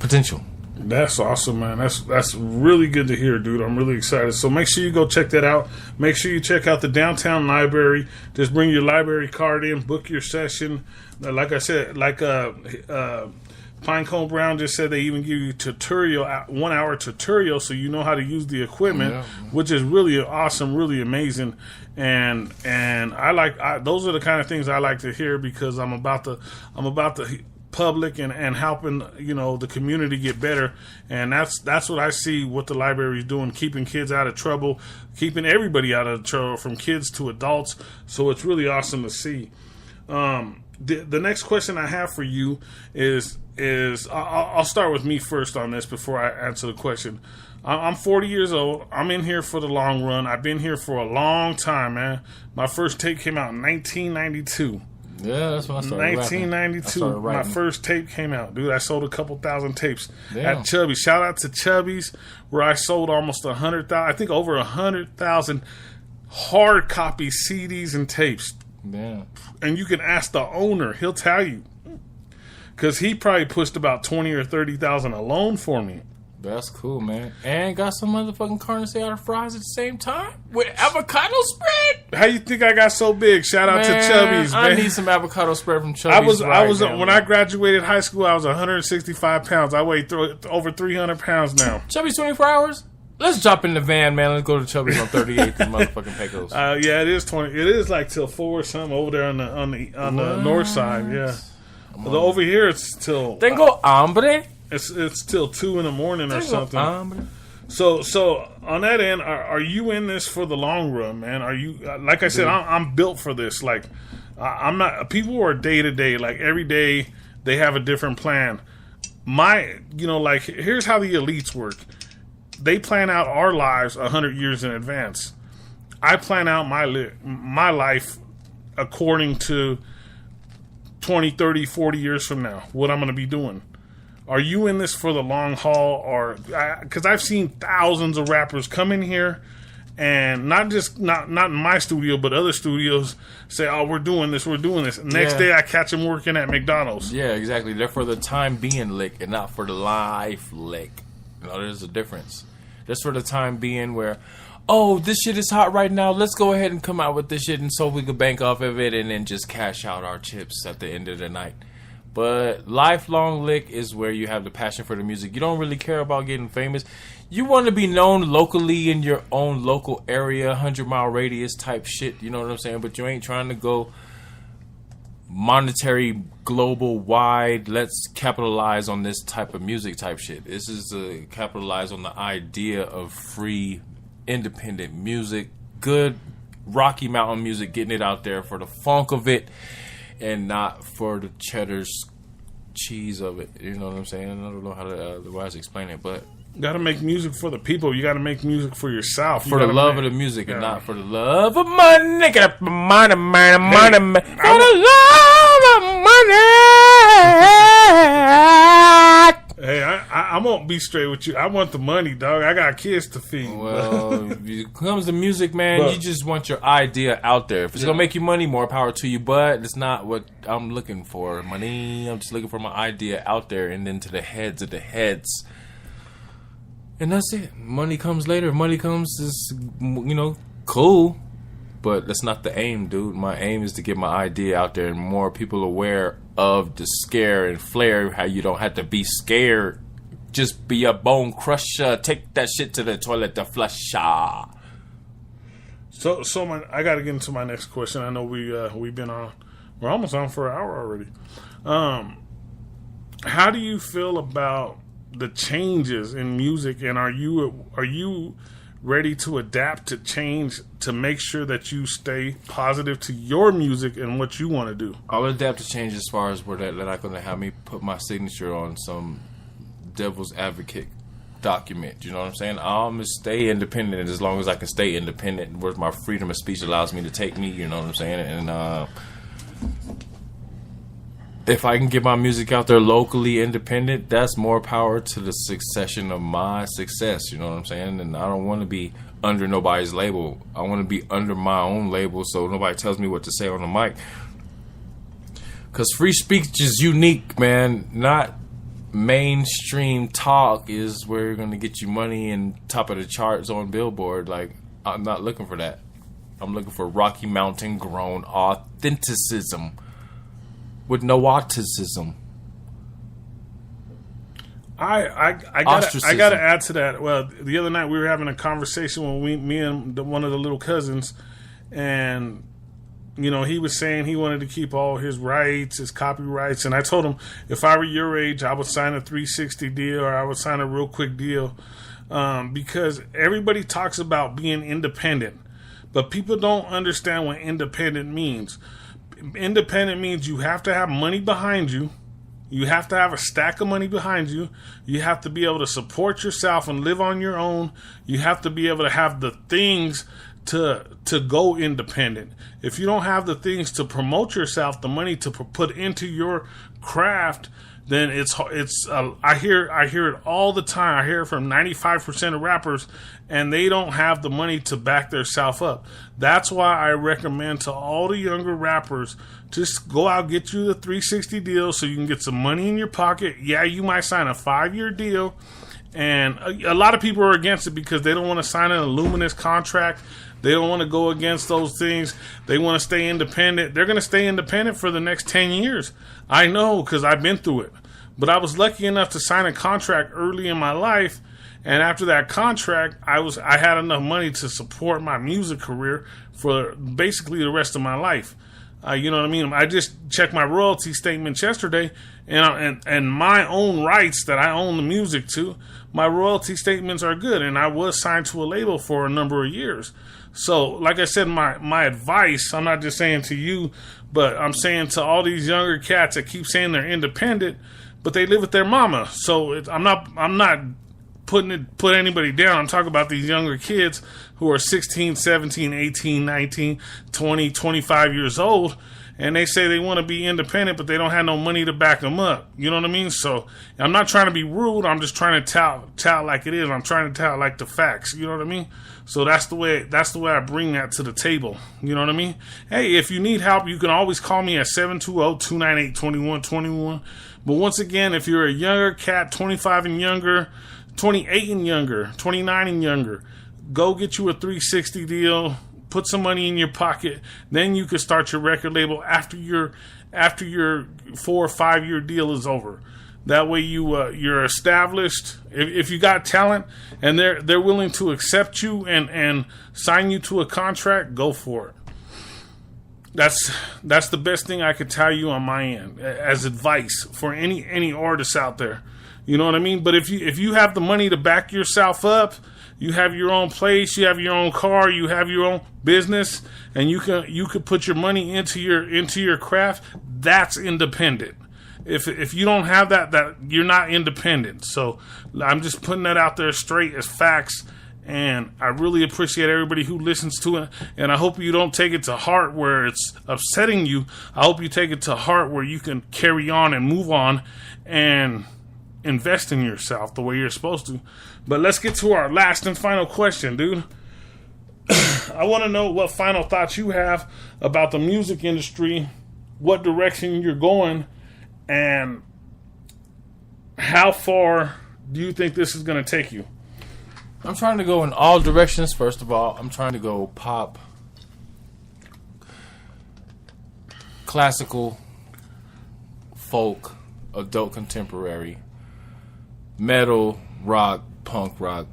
potential. That's awesome, man. That's really good to hear, dude. I'm really excited. So make sure you go check that out. Make sure you check out the downtown library. Just bring your library card in, book your session. Like I said, Pinecone Brown just said they even give you tutorial, 1 hour tutorial, so you know how to use the equipment, which is really awesome, really amazing. And those are the kind of things I like to hear, because I'm about the public and helping the community get better. And that's what I see what the library is doing, keeping kids out of trouble, keeping everybody out of trouble, from kids to adults. So it's really awesome to see. The next question I have for you is I'll start with me first on this before I answer the question. I'm 40 years old. I'm in here for the long run. I've been here for a long time, man. My first tape came out in 1992. Yeah, that's when I started 1992. My first tape came out, dude. I sold a couple thousand tapes at Chubby's. Shout out to Chubby's, where I sold almost 100,000. I think over 100,000 hard copy CDs and tapes. Yeah. And you can ask the owner; he'll tell you, because he probably pushed about 20 or 30,000 alone for me. That's cool, man. And got some motherfucking carne asada fries at the same time with avocado spread. How you think I got so big? Shout out to Chubby's, man. I need some avocado spread from Chubby's. I graduated high school, I was 165 pounds. I weigh over 300 pounds now. Chubby's 24 hours. Let's drop in the van, man. Let's go to Chubby's on 38th and motherfucking Pecos. Yeah, it is 20. It is like till 4 or something over there on the north side. Yeah, but over here it's till. Tengo hambre. It's till 2 in the morning or something. So on that end, are you in this for the long run, man? Are you like I said? I'm built for this. Like I'm not. People are day to day. Like every day they have a different plan. Like here's how the elites work. They plan out our lives 100 years in advance. I plan out my life according to 20, 30, 40 years from now, what I'm going to be doing. Are you in this for the long haul? Or because I've seen thousands of rappers come in here and not in my studio, but other studios say, "Oh, we're doing this." Next day, I catch them working at McDonald's. Yeah, exactly. They're for the time being lick and not for the life lick. There's a difference. Just for the time being where, oh, this shit is hot right now. Let's go ahead and come out with this shit and so we could bank off of it and then just cash out our chips at the end of the night. But lifelong lick is where you have the passion for the music. You don't really care about getting famous. You want to be known locally in your own local area, 100-mile radius type shit. You know what I'm saying? But you ain't trying to go monetary, global, wide, let's capitalize on this type of music type shit. This is to capitalize on the idea of free, independent music, good Rocky Mountain music, getting it out there for the funk of it and not for the cheddar's cheese of it. You know what I'm saying? I don't know how to otherwise explain it, but you gotta make music for the people. You gotta make music for yourself. For the love of the music and not for the love of money. Get money. For the love of money. Hey, I won't be straight with you. I want the money, dog. I got kids to feed. Well, when it comes to music, man, you just want your idea out there. If it's gonna make you money, more power to you. But it's not what I'm looking for. Money. I'm just looking for my idea out there and then to the heads of the heads. And that's it. Money comes later. If money comes, is cool. But that's not the aim, dude. My aim is to get my idea out there and more people aware of the scare and flare. How you don't have to be scared. Just be a bone crusher. Take that shit to the toilet to flush. So I got to get into my next question. I know we've been on. We're almost on for an hour already. How do you feel about the changes in music, and are you ready to adapt to change to make sure that you stay positive to your music and what you want to do? I'll adapt to change as far as where they're not going to have me put my signature on some devil's advocate document. You know what I'm saying? I'm going to stay independent as long as I can stay independent, where my freedom of speech allows me to take me. You know what I'm saying? And if I can get my music out there locally independent, that's more power to the succession of my success. You know what I'm saying? And I don't want to be under nobody's label. I want to be under my own label so nobody tells me what to say on the mic. Because free speech is unique, man. Not mainstream talk is where you're gonna get you money and top of the charts on Billboard. Like, I'm not looking for that. I'm looking for Rocky Mountain grown authenticism with no autism. I gotta add to that. Well, the other night we were having a conversation with me and one of the little cousins, and you know, he was saying he wanted to keep all his rights, his copyrights, and I told him if I were your age, I would sign a 360 deal or I would sign a real quick deal, because everybody talks about being independent, but people don't understand what independent means. Independent means you have to have money behind you. You have to have a stack of money behind you. You have to be able to support yourself and live on your own. You have to be able to have the things to go independent. If you don't have the things to promote yourself, the money to put into your craft, then it's I hear it all the time. I hear it from 95% of rappers, and they don't have the money to back themselves up. That's why I recommend to all the younger rappers, just go out, get you the 360 deal so you can get some money in your pocket. Yeah, you might sign a 5-year deal, and a lot of people are against it because they don't want to sign an Illuminous contract. They don't want to go against those things. They want to stay independent. They're going to stay independent for the next 10 years. I know, because I've been through it. But I was lucky enough to sign a contract early in my life, and after that contract, I had enough money to support my music career for basically the rest of my life. You know what I mean? I just checked my royalty statements yesterday, and my own rights that I own the music to, my royalty statements are good, and I was signed to a label for a number of years. So, like I said, my advice, I'm not just saying to you, but I'm saying to all these younger cats that keep saying they're independent, but they live with their mama. So I'm not put anybody down. I'm talking about these younger kids who are 16, 17, 18, 19, 20, 25 years old, and they say they want to be independent, but they don't have no money to back them up. You know what I mean? So I'm not trying to be rude. I'm just trying to tout like it is. I'm trying to tout like the facts. You know what I mean? So that's the way I bring that to the table. You know what I mean? Hey, if you need help, you can always call me at 720-298-2121. But once again, if you're a younger cat, 25 and younger, 28 and younger, 29 and younger, go get you a 360 deal, put some money in your pocket, then you can start your record label after your 4 or 5 year deal is over. That way you're established. If you got talent and they're willing to accept you and sign you to a contract, go for it. That's the best thing I could tell you on my end as advice for any artists out there. You know what I mean? But if you have the money to back yourself up, you have your own place, you have your own car, you have your own business, and you can put your money into your craft, that's independent. If you don't have that you're not independent. So I'm just putting that out there straight as facts, and I really appreciate everybody who listens to it, and I hope you don't take it to heart where it's upsetting you. I hope you take it to heart where you can carry on and move on and invest in yourself the way you're supposed to. But let's get to our last and final question, dude. I want to know what final thoughts you have about the music industry, what direction you're going, and how far do you think this is going to take you? I'm trying to go in all directions. First of all, I'm trying to go pop, classical, folk, adult contemporary, metal, rock, punk rock.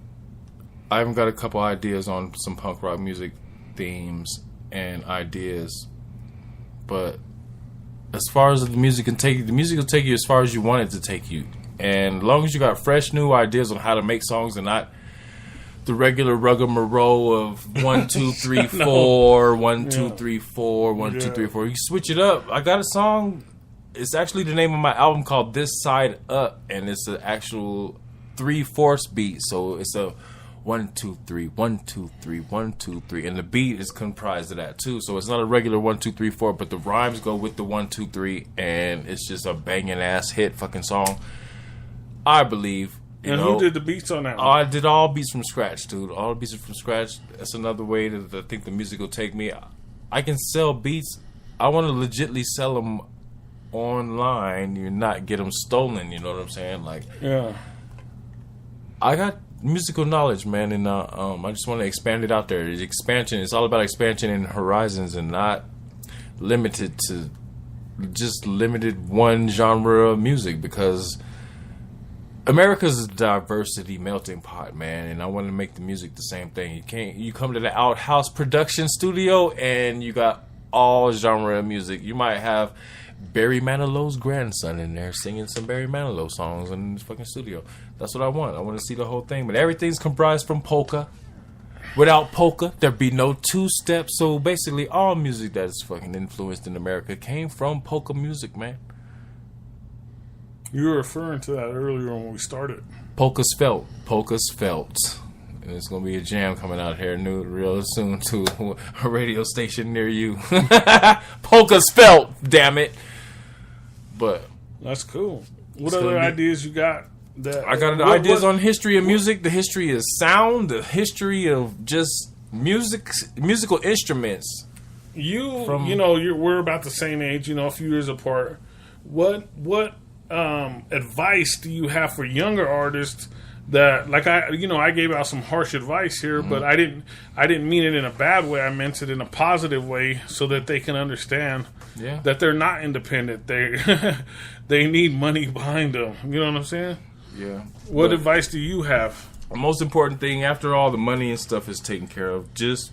I even got a couple ideas on some punk rock music themes and ideas. But as far as the music can take you, the music will take you as far as you want it to take you. And as long as you got fresh new ideas on how to make songs and not the regular rigmarole of 1, 2, 3, 4, 1, 2, 3, 4, 1, 2, 3, 4. You switch it up. I got a song. It's actually the name of my album called This Side Up, and it's an actual 3/4 beat. So it's a 1, 2, 3, 1, 2, 3, 1, 2, 3, and the beat is comprised of that too. So it's not a regular 1, 2, 3, 4, but the rhymes go with the 1, 2, 3, and it's just a banging ass hit fucking song. I believe. And who did the beats on that one? I did all beats from scratch, dude. All beats from scratch. That's another way that I think the music will take me. I can sell beats. I want to legitly sell them online, you not get them stolen. You know what I'm saying? Like, yeah, I got musical knowledge, man, and I just want to expand it out there. Expansion. It's all about expansion and horizons, and not limited to just limited one genre of music, because America's a diversity melting pot, man, and I want to make the music the same thing. You come to the outhouse production studio and you got all genre of music. You might have Barry Manilow's grandson in there singing some Barry Manilow songs in the fucking studio. That's what I want. I want to see the whole thing, but everything's comprised from polka. Without polka, there'd be no two-step. So basically, all music that is fucking influenced in America came from polka music, man. You were referring to that earlier when we started. Polka's felt. Polka's felt. And it's going to be a jam coming out here real soon to a radio station near you. Polka's felt, damn it. But that's cool. What other ideas you got? I got ideas on history of music, the history of sound, the history of just musical instruments. We're about the same age, a few years apart. What advice do you have for younger artists that, like, I gave out some harsh advice here, but I didn't mean it in a bad way. I meant it in a positive way so that they can understand that they're not independent. They need money behind them. You know what I'm saying? Yeah. What advice do you have? The most important thing, after all the money and stuff is taken care of, just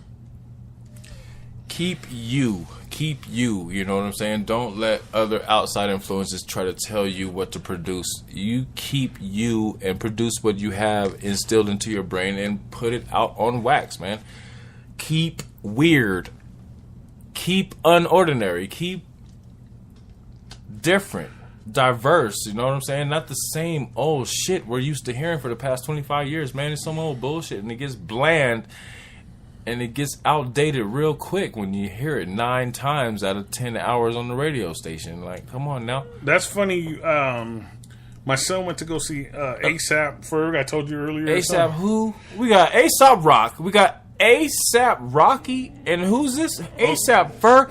keep you, you know what I'm saying? Don't let other outside influences try to tell you what to produce. You keep you and produce what you have instilled into your brain and put it out on wax, man. Keep weird. Keep unordinary. Keep different. Diverse, you know what I'm saying? Not the same old shit we're used to hearing for the past 25 years, man. It's some old bullshit, and it gets bland and it gets outdated real quick when you hear it 9 times out of 10 hours on the radio station. Like, come on now. That's funny. My son went to go see ASAP Ferg. I told you earlier. ASAP who? We got ASAP Rock. We got ASAP Rocky. And who's this? ASAP Ferg.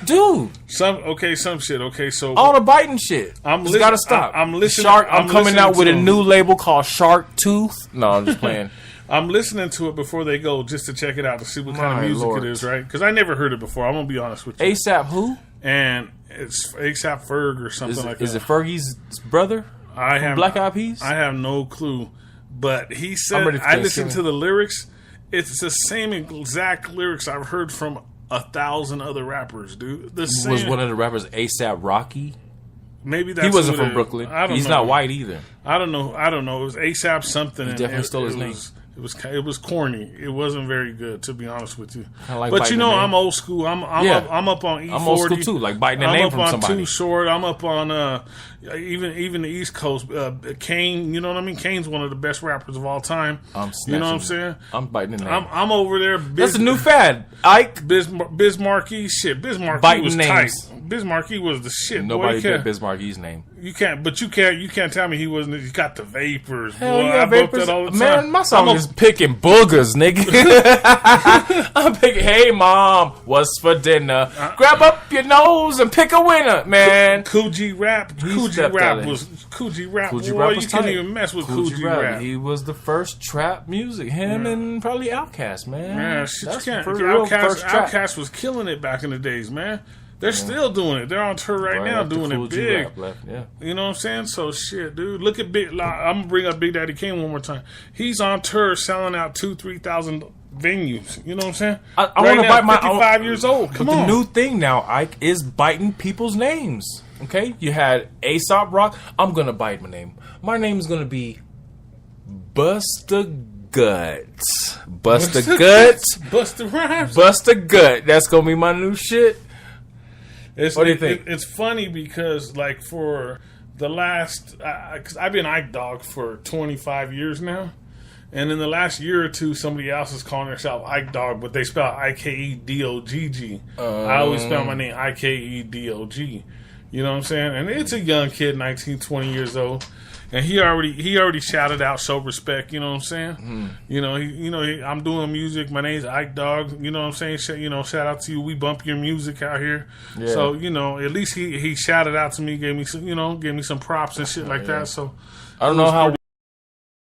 Dude, some shit. Okay, so all the biting shit. It's gotta stop. I'm listening. Shark. I'm coming out with a new label called Shark Tooth. No, I'm just playing. I'm listening to it before they go just to check it out to see what kind of music it is, right? Because I never heard it before. I'm gonna be honest with you. ASAP who? And it's ASAP Ferg or something like that. Is it Fergie's brother? Black Eyed Peas? I have no clue. But he said I listened to the lyrics. It's the same exact lyrics I've heard from 1,000 other rappers, dude. Was one of the rappers ASAP Rocky? Maybe that's he wasn't from Brooklyn. He's not white either. I don't know. It was ASAP something. He definitely stole his name. It was corny. It wasn't very good, to be honest with you. But I'm old school. I'm up on E40. I'm old school too, like biting the name from somebody. I'm up on Too Short. I'm up on even the East Coast. Kane, you know what I mean? Kane's one of the best rappers of all time. You know what I'm saying? I'm biting the name. I'm over there. That's a new fad. Ike Bismarcky shit. Bismarcky was tight. Bismarcky was the shit. Nobody get Bismarcky's name. You can't tell me he wasn't. He got the vapors. Hell boy, yeah, I vapors. That all the time. Man, my song is picking boogers, nigga. I'm picking. Hey mom, what's for dinner? Grab up your nose and pick a winner, man. Coogee Rap. Coogee Rap was you couldn't even mess with Coogee Rap. He was the first trap music. Him and probably Outkast, man. Man, shit, Outkast was killing it back in the days, man. They're still doing it. They're on tour right now doing it big. You know what I'm saying? So shit, dude. Look at I'm gonna bring up Big Daddy Kane one more time. He's on tour selling out 2,000-3,000 venues. You know what I'm saying? I want to bite 55 years old. Come on. The new thing now, Ike, is biting people's names. Okay, you had ASAP Rock. I'm gonna bite my name. My name is gonna be Busta Guts. Busta Guts. Busta Rhymes. Busta Gut. That's gonna be my new shit. What do you think? It's funny because, like, for the last... Cause I've been Ike Dog for 25 years now. And in the last year or two, somebody else is calling themselves Ike Dog, but they spell IKEDOGG. I always spell my name IKEDOG. You know what I'm saying? And it's a young kid, 19, 20 years old. and he already shouted out show respect. You know what I'm saying? Mm-hmm. You know, I'm doing music. My name's Ike Dog. You know what I'm saying? Shout out to you. We bump your music out here. Yeah. So at least he shouted out to me, gave me some props and shit like that. So I don't know how